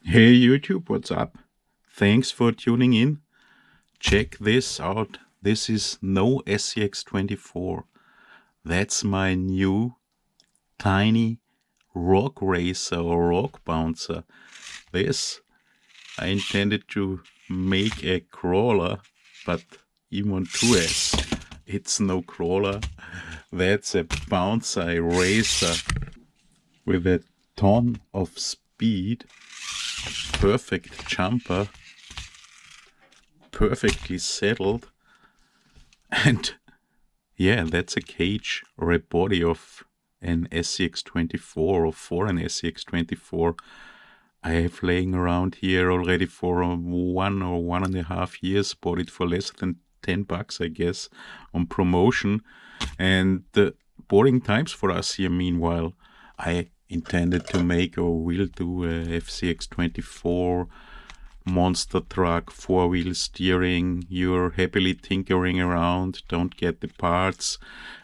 Hey YouTube, what's up? Thanks for tuning in. Check this out. This is no SCX24. That's my new tiny rock racer or rock bouncer. This I intended to make a crawler, but even on 2S, it's no crawler. That's a bouncer, a racer with a ton of speed, perfect jumper, perfectly settled, and yeah, that's a cage or a body of an SCX24 or for an SCX24. I have laying around here already for 1.5 years, bought it for less than $10, I guess, on promotion. And the boarding times for us here, meanwhile, I intended to make or will do a FCX24 monster truck, 4-wheel steering. You're happily tinkering around, don't get the parts,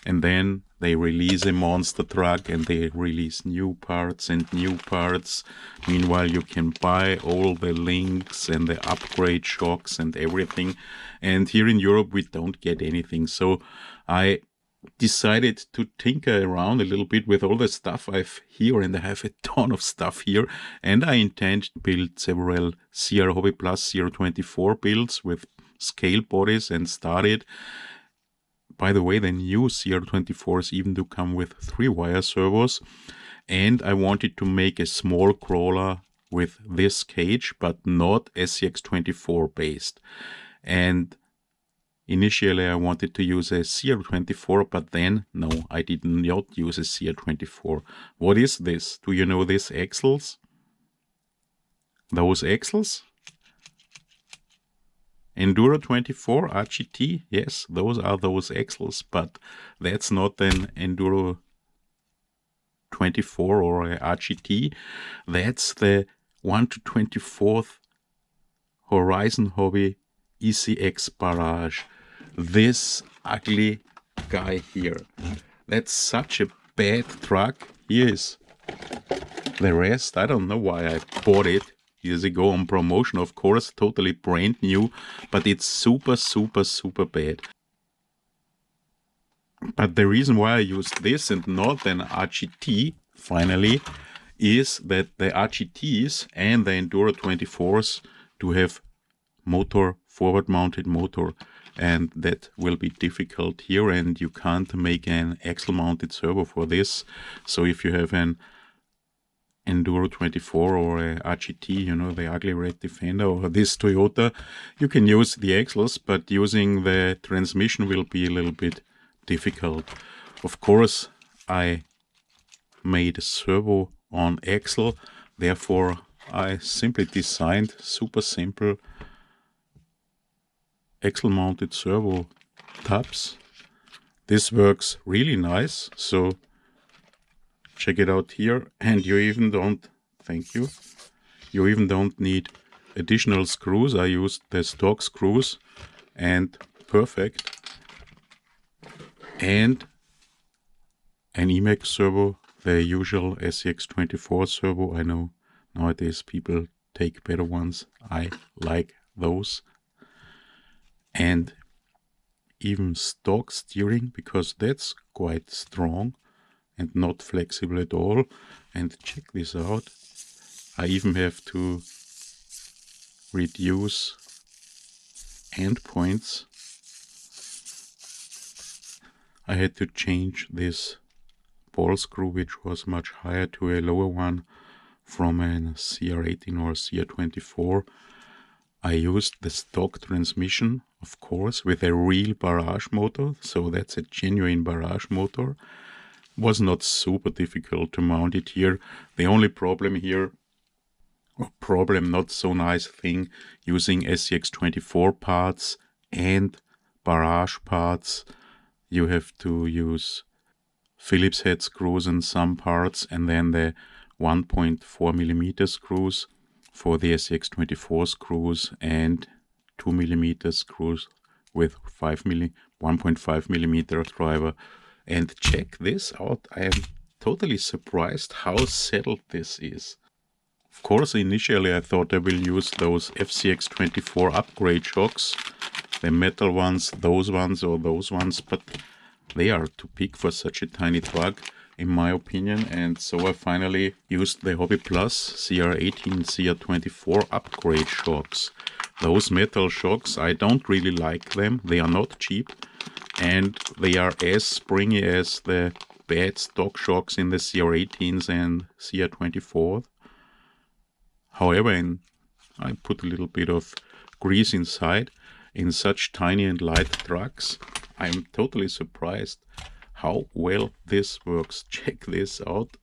and then they release a monster truck and they release new parts and new parts. Meanwhile, you can buy all the links and the upgrade shocks and everything. And here in Europe, we don't get anything. So I decided to tinker around a little bit with all the stuff I've here, and I have a ton of stuff here, and I intend to build several CR Hobby Plus 024 builds with scale bodies and started. By the way, the new CR24s even do come with 3-wire servos, and I wanted to make a small crawler with this cage, but not SCX24 based. And initially, I wanted to use a CR24, but then, no, I did not use a CR24. What is this? Do you know these axles? Those axles? Enduro 24 RGT? Yes, those are those axles, but that's not an Enduro 24 or a RGT. That's the 1/24 Horizon Hobby ECX Barrage. This ugly guy here. That's such a bad truck. Here is the rest. I don't know why I bought it years ago on promotion, of course, totally brand new, but it's super, super, super bad. But the reason why I used this and not an RGT, finally, is that the RGTs and the Enduro 24s do have motor, forward mounted motor, and that will be difficult here, and you can't make an axle mounted servo for this. So if you have an Enduro 24 or a RGT, you know, the ugly red Defender or this Toyota, you can use the axles, but using the transmission will be a little bit difficult. Of course, I made a servo on axle, therefore I simply designed super simple axle mounted servo tabs. This works really nice, so check it out here. And you even don't, thank you, you even don't need additional screws. I used the stock screws and perfect. And an Emax servo, the usual SCX24 servo. I know nowadays people take better ones. I like those. And even stock steering, because that's quite strong and not flexible at all. And check this out. I even have to reduce endpoints. I had to change this ball screw, which was much higher, to a lower one from an CR18 or CR24. I used the stock transmission, of course, with a real Barrage motor, so that's a genuine Barrage motor. Was not super difficult to mount it here. The only problem here, or problem, not so nice thing, using SCX24 parts and Barrage parts, you have to use Phillips head screws in some parts, and then the 1.4mm screws for the SCX24 screws, and 2mm screws with 1.5mm driver. And check this out. I am totally surprised how settled this is. Of course, initially I thought I will use those SCX24 upgrade shocks, the metal ones, those ones or those ones, but they are too big for such a tiny truck, in my opinion, and so I finally used the Hobby Plus CR18 CR24 upgrade shocks. Those metal shocks, I don't really like them, they are not cheap, and they are as springy as the bad stock shocks in the CR18s and CR24. However, I put a little bit of grease inside. In such tiny and light trucks, I'm totally surprised how well this works. Check this out.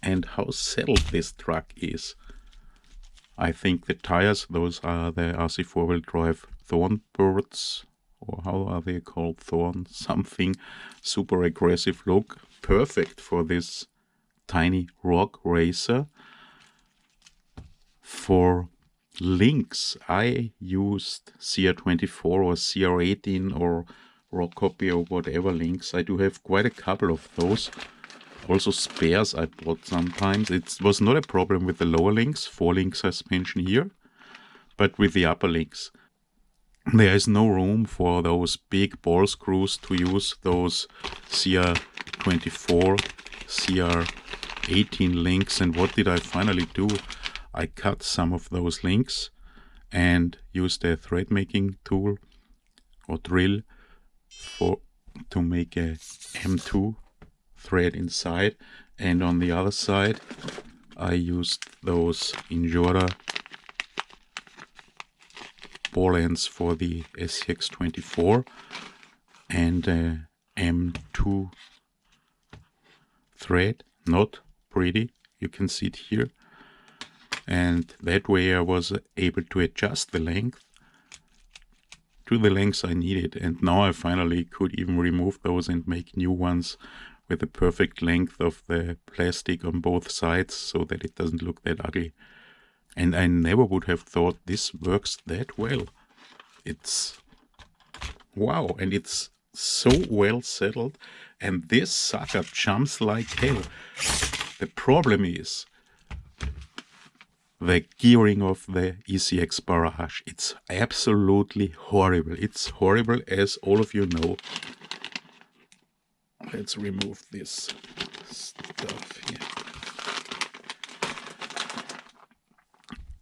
And how settled this truck is. I think the tires, those are the RC four-wheel drive Thornbirds, or how are they called? Thorn something. Super aggressive look. Perfect for this tiny rock racer. For links, I used CR24 or CR18 or Rock Copy or whatever links. I do have quite a couple of those. Also spares I bought sometimes. It was not a problem with the lower links, 4-link suspension here, but with the upper links. There is no room for those big ball screws to use those CR24, CR18 links. And what did I finally do? I cut some of those links and used a thread making tool or drill to make a M2 thread inside, and on the other side I used those Injora ball ends for the SCX24 and M2 thread. Not pretty, you can see it here, and that way I was able to adjust the length to the lengths I needed, and now I finally could even remove those and make new ones with the perfect length of the plastic on both sides so that it doesn't look that ugly. And I never would have thought this works that well. It's wow, and it's so well settled, and this sucker jumps like hell. The problem is the gearing of the ECX Barrage. It's absolutely horrible. It's horrible, as all of you know. Let's remove this stuff here.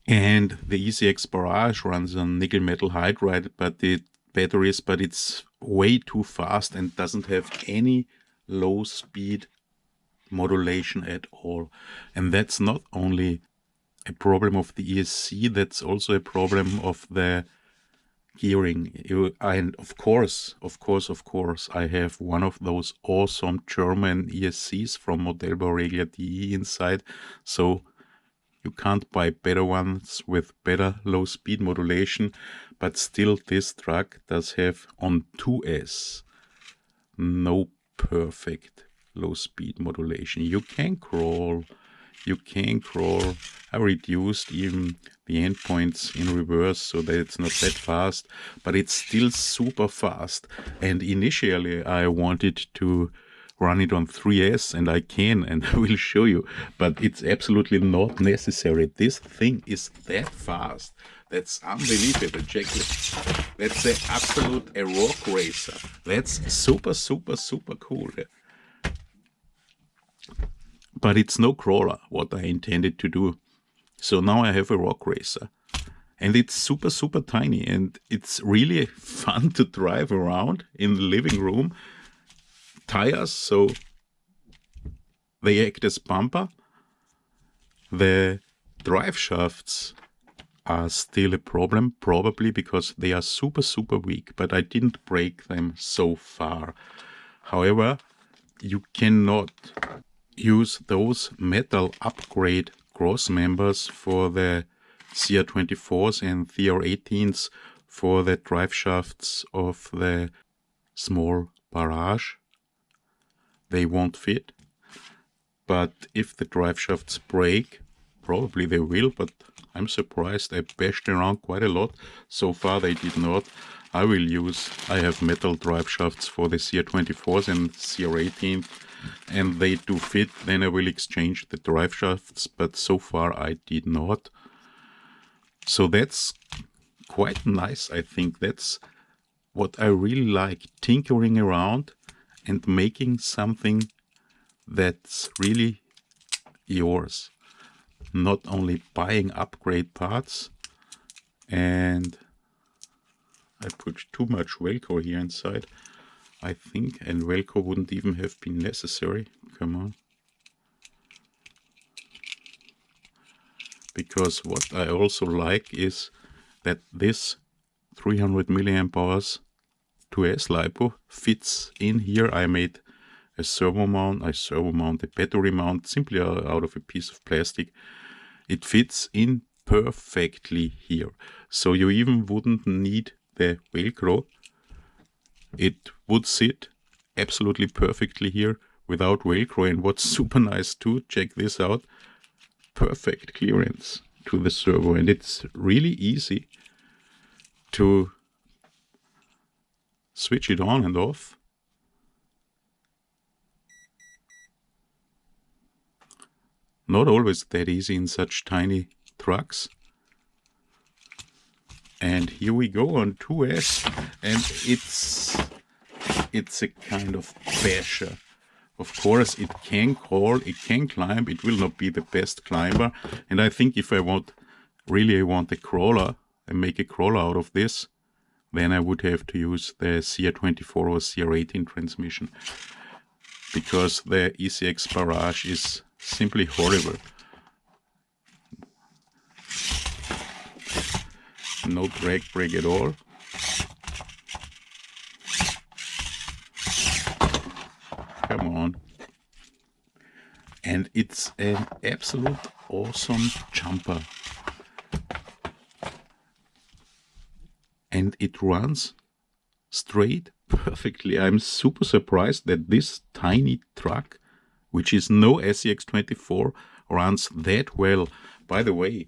And the ECX Barrage runs on nickel metal hydride batteries, but it's way too fast and doesn't have any low speed modulation at all. And that's not only a problem of the ESC, that's also a problem of the gearing. And of course, I have one of those awesome German ESCs from Modellbau Regler DE inside, so you can't buy better ones with better low speed modulation, but still this truck does have on 2S no perfect low speed modulation. You can crawl. I reduced even the endpoints in reverse so that it's not that fast, but it's still super fast. And initially I wanted to run it on 3S, and I can, and I will show you, but it's absolutely not necessary. This thing is that fast. That's unbelievable. Check it. That's an absolute rock racer. That's super cool. But it's no crawler, what I intended to do. So now I have a rock racer. And it's super tiny, and it's really fun to drive around in the living room. Tires, so they act as bumper. The drive shafts are still a problem, probably because they are super weak, but I didn't break them so far. However, you cannot use those metal upgrade cross members for the CR24s and CR18s for the drive shafts of the small Barrage. They won't fit. But if the drive shafts break, probably they will, but I'm surprised. I bashed around quite a lot. So far they did not. I have metal drive shafts for the CR24s and CR18 and they do fit, then I will exchange the drive shafts, but so far I did not. So that's quite nice, I think. That's what I really like, tinkering around and making something that's really yours. Not only buying upgrade parts, and I put too much Velcro here inside, I think, and Velcro wouldn't even have been necessary. Come on. Because what I also like is that this 300 milliamp hours 2S LiPo fits in here. I made a servo mount, a battery mount, simply out of a piece of plastic. It fits in perfectly here. So you even wouldn't need the Velcro. It would sit absolutely perfectly here without Velcro. And what's super nice too, check this out, perfect clearance to the servo, and it's really easy to switch it on and off. Not always that easy in such tiny trucks. And here we go on 2S, and it's a kind of basher. Of course, it can crawl, it can climb, it will not be the best climber. And I think if I want a crawler and make a crawler out of this, then I would have to use the CR24 or CR18 transmission, because the ECX Barrage is simply horrible. No drag brake at all. Come on. And it's an absolute awesome jumper. And it runs straight perfectly. I'm super surprised that this tiny truck, which is no SCX24, runs that well. By the way,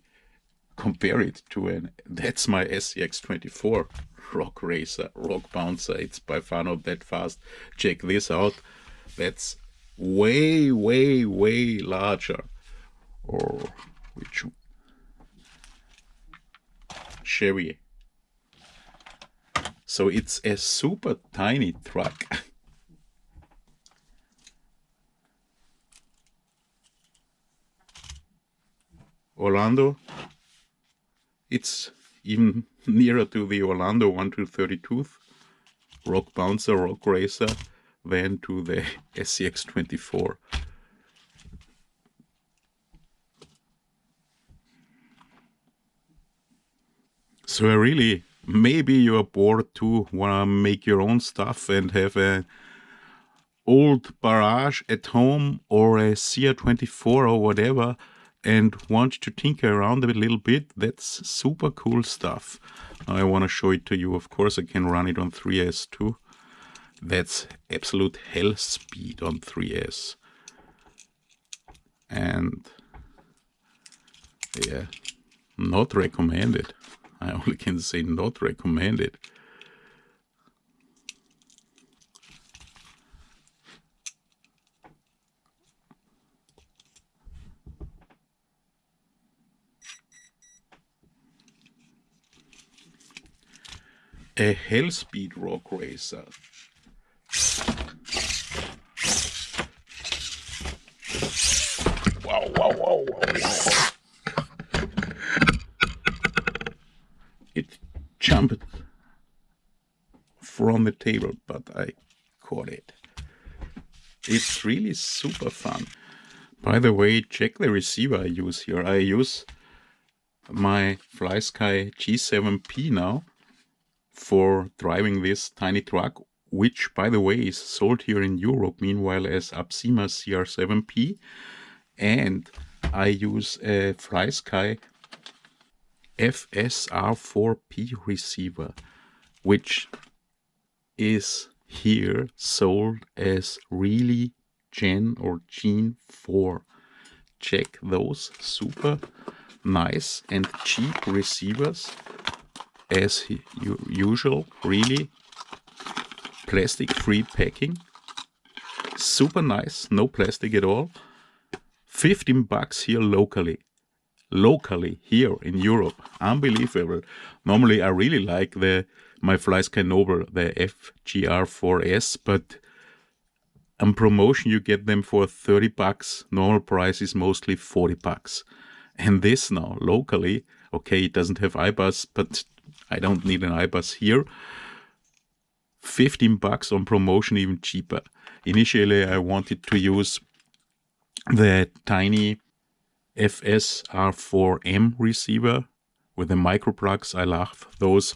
compare it to that's my SCX24 rock racer, rock bouncer. It's by far not that fast. Check this out. That's way, way, way larger. Or which Chevy. So it's a super tiny truck. Orlando, it's even nearer to the Orlando 1-32 rock bouncer, rock racer than to the SCX24. So I really, maybe you're bored too, wanna make your own stuff and have a old Barrage at home or a CR24 or whatever, and want to tinker around a little bit. That's super cool stuff. I want to show it to you. Of course, I can run it on 3S too. That's absolute hell speed on 3S. And yeah, not recommended. I only can say not recommended. A hell speed rock racer. Wow, wow, wow, wow, wow. It jumped from the table, but I caught it. It's really super fun. By the way, check the receiver I use here. I use my FlySky G7P now for driving this tiny truck, which, by the way, is sold here in Europe, meanwhile, as Absima CR7P. And I use a FlySky FSR4P receiver, which is here sold as really Gen or Gen 4. Check those super nice and cheap receivers. As usual, really plastic-free packing. Super nice, no plastic at all. 15 bucks here locally here in Europe. Unbelievable. Normally I really like my FlySky Noble, the FGR4S, but on promotion you get them for 30 bucks. Normal price is mostly 40 bucks. And this now locally, okay, it doesn't have iBus, but I don't need an iBus here. 15 bucks on promotion, even cheaper. Initially I wanted to use the tiny FSR4M receiver with the micro plugs. I love those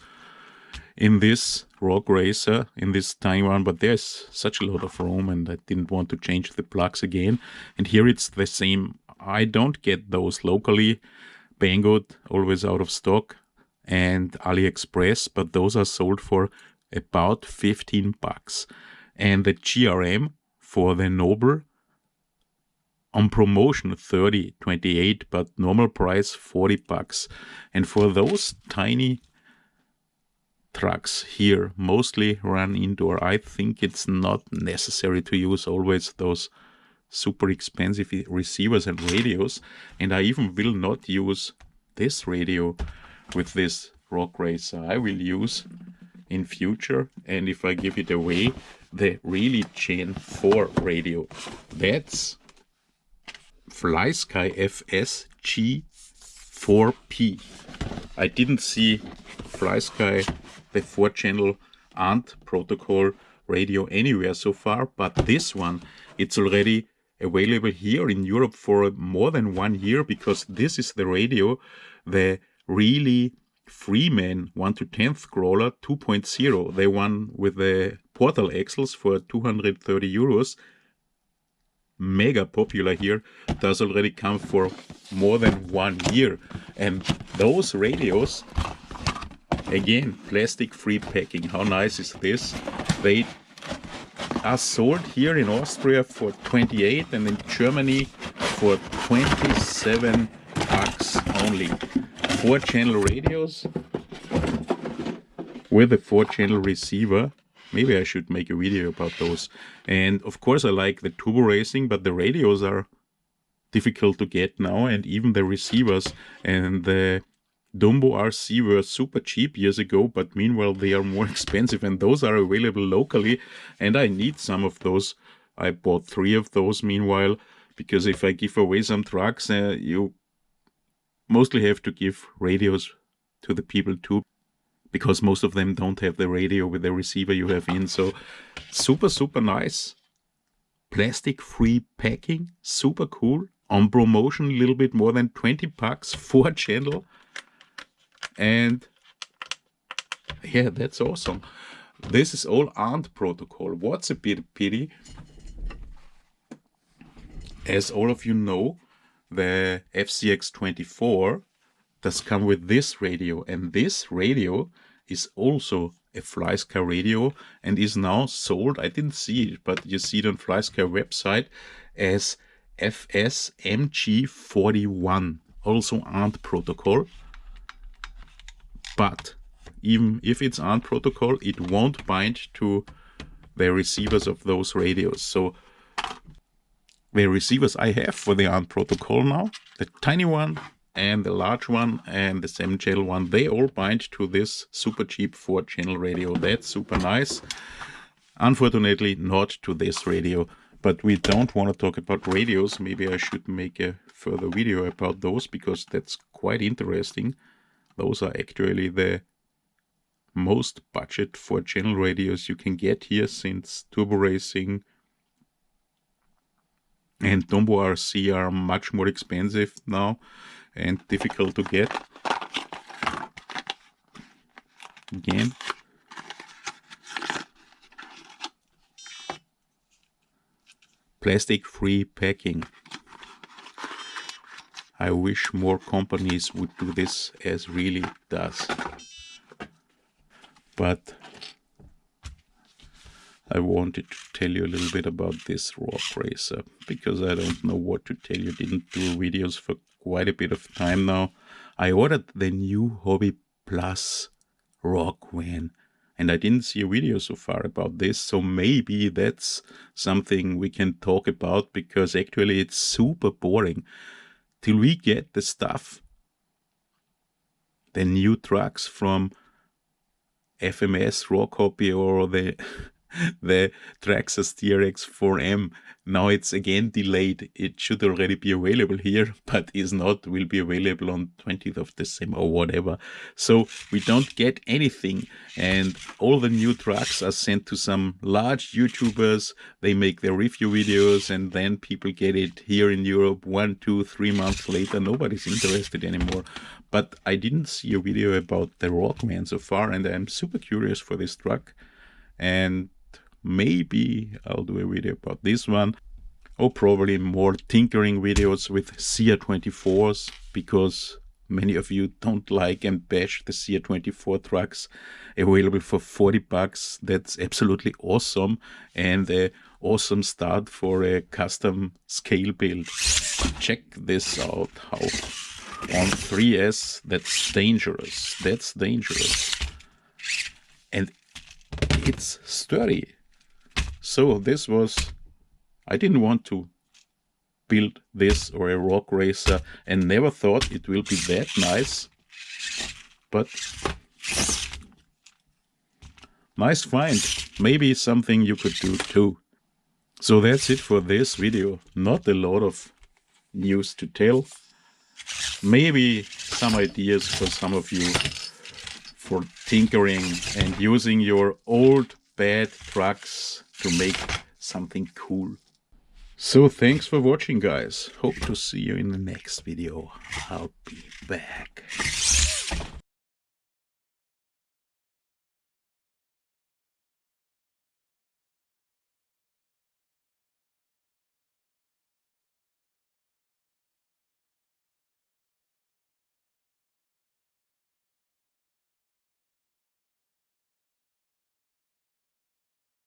in this Rock Racer, in this tiny one, but there's such a lot of room and I didn't want to change the plugs again. And here it's the same. I don't get those locally. Banggood, always out of stock, and AliExpress, but those are sold for about 15 bucks. And the GRM for the Noble on promotion 30, 28, but normal price 40 bucks. And for those tiny trucks here, mostly run indoor, I think it's not necessary to use always those super expensive receivers and radios. And I even will not use this radio with this Rock Racer. I will use in future, and if I give it away, the really Gen 4 radio. That's FlySky FSG4P. I didn't see FlySky, the 4-channel ANT protocol radio anywhere so far, but this one, it's already available here in Europe for more than 1 year, because this is the radio, the really Freeman 1 to 10th crawler 2.0, the one with the portal axles for 230 euros. Mega popular here, does already come for more than 1 year. And those radios, again, plastic free packing. How nice is this? They are sold here in Austria for 28 and in Germany for 27 bucks only. 4-channel radios with a 4-channel receiver. Maybe I should make a video about those. And of course I like the turbo racing, but the radios are difficult to get now, and even the receivers. And the Dumbo RC were super cheap years ago, but meanwhile they are more expensive, and those are available locally, and I need some of those. I bought 3 of those meanwhile, because if I give away some trucks, you mostly have to give radios to the people too, because most of them don't have the radio with the receiver you have in. So super nice. Plastic free packing, super cool. On promotion a little bit more than 20 bucks, 4-channel. And yeah, that's awesome. This is all ANT protocol. What's a bit pity, as all of you know, the SCX24 does come with this radio, and this radio is also a FlySky radio and is now sold, I didn't see it, but you see it on FlySky website, as FSMG41, also ANT protocol. But even if it's ANT protocol, it won't bind to the receivers of those radios. So the receivers I have for the ANT protocol now, the tiny one and the large one and the 7-channel one, they all bind to this super cheap 4-channel radio. That's super nice. Unfortunately, not to this radio. But we don't want to talk about radios. Maybe I should make a further video about those, because that's quite interesting. Those are actually the most budget 4-channel radios you can get here, since turbo racing and Dumbo RC are much more expensive now and difficult to get. Again, plastic free packing. I wish more companies would do this as really does. But I wanted to tell you a little bit about this Rock Racer, because I don't know what to tell you. Didn't do videos for quite a bit of time now. I ordered the new Hobby Plus Rock van, and I didn't see a video so far about this, so maybe that's something we can talk about, because actually it's super boring till we get the stuff, the new trucks from FMS, Rock Hobby, or the Traxxas TRX4M. Now it's again delayed. It should already be available here, but is not. Will be available on 20th of December or whatever. So we don't get anything, and all the new trucks are sent to some large YouTubers. They make their review videos, and then people get it here in Europe 1, 2, 3 months later. Nobody's interested anymore. But I didn't see a video about the Rockman so far, and I'm super curious for this truck. And maybe I'll do a video about this one, or probably more tinkering videos with SCX24s, because many of you don't like and bash the SCX24 trucks available for 40 bucks. That's absolutely awesome, and an awesome start for a custom scale build. Check this out, how on 3S, that's dangerous. That's dangerous. And it's sturdy. So this was, I didn't want to build this or a rock racer, and never thought it will be that nice, but nice find. Maybe something you could do too. So that's it for this video. Not a lot of news to tell. Maybe some ideas for some of you for tinkering and using your old bad trucks to make something cool. So thanks for watching, guys. Hope to see you in the next video. I'll be back.